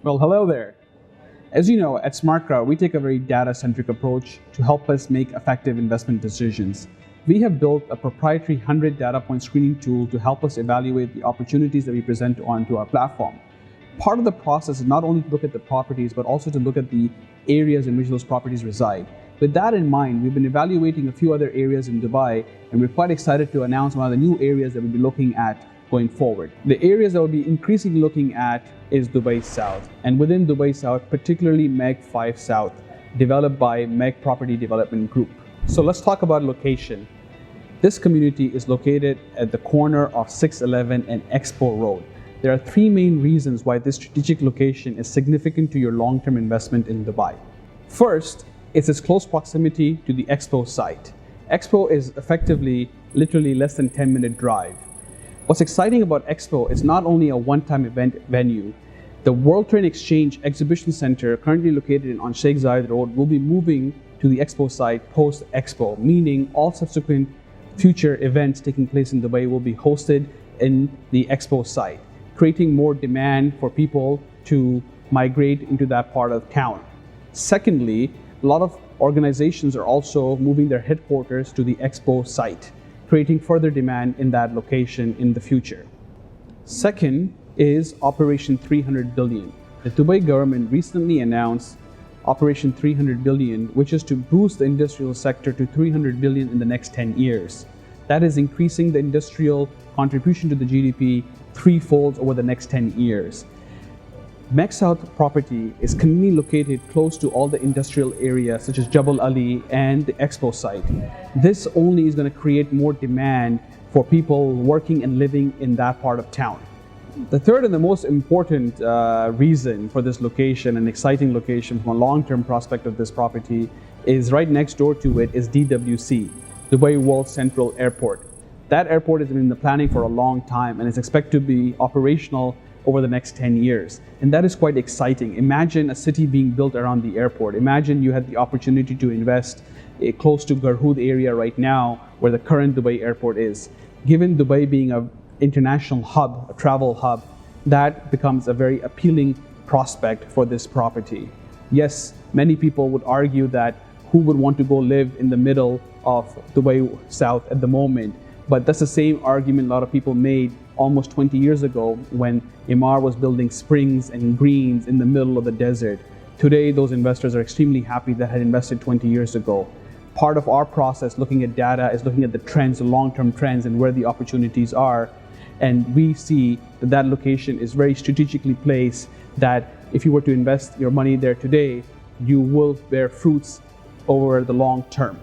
Well, hello there. As you know, at SmartCrowd, we take a very data-centric approach to help us make effective investment decisions. We have built a proprietary 100 data point screening tool to help us evaluate the opportunities that we present onto our platform. Part of the process is not only to look at the properties, but also to look at the areas in which those properties reside. With that in mind, we've been evaluating a few other areas in Dubai, and we're quite excited to announce one of the new areas that we'll be looking at going forward. The areas that we'll be increasingly looking at is Dubai South, and within Dubai South, particularly MEG 5 South, developed by MEG Property Development Group. So let's talk about location. This community is located at the corner of 611 and Expo Road. There are three main reasons why this strategic location is significant to your long-term investment in Dubai. First, it's its close proximity to the Expo site. Expo is effectively literally less than 10-minute drive. What's exciting about Expo is not only a one-time event venue. The World Trade Exchange Exhibition Center, currently located on Sheikh Zayed Road, will be moving to the Expo site post-Expo, meaning all subsequent future events taking place in Dubai will be hosted in the Expo site, creating more demand for people to migrate into that part of town. Secondly, a lot of organizations are also moving their headquarters to the Expo site, creating further demand in that location in the future. Second is Operation 300 Billion. The Dubai government recently announced Operation 300 Billion, which is to boost the industrial sector to 300 billion in the next 10 years. That is increasing the industrial contribution to the GDP threefold over the next 10 years. MEG South property is conveniently located close to all the industrial areas such as Jabal Ali and the Expo site. This only is going to create more demand for people working and living in that part of town. The third and the most important reason for this location, an exciting location from a long-term prospect of this property, is right next door to it is DWC, Dubai World Central Airport. That airport has been in the planning for a long time and is expected to be operational over the next 10 years. And that is quite exciting. Imagine a city being built around the airport. Imagine you had the opportunity to invest close to Garhoud area right now, where the current Dubai airport is. Given Dubai being an international hub, a travel hub, that becomes a very appealing prospect for this property. Yes, many people would argue that who would want to go live in the middle of Dubai South at the moment, but that's the same argument a lot of people made almost 20 years ago when Emaar was building springs and greens in the middle of the desert. Today, those investors are extremely happy that had invested 20 years ago. Part of our process looking at data is looking at the trends, the long-term trends and where the opportunities are. And we see that that location is very strategically placed, that if you were to invest your money there today, you will bear fruits over the long term.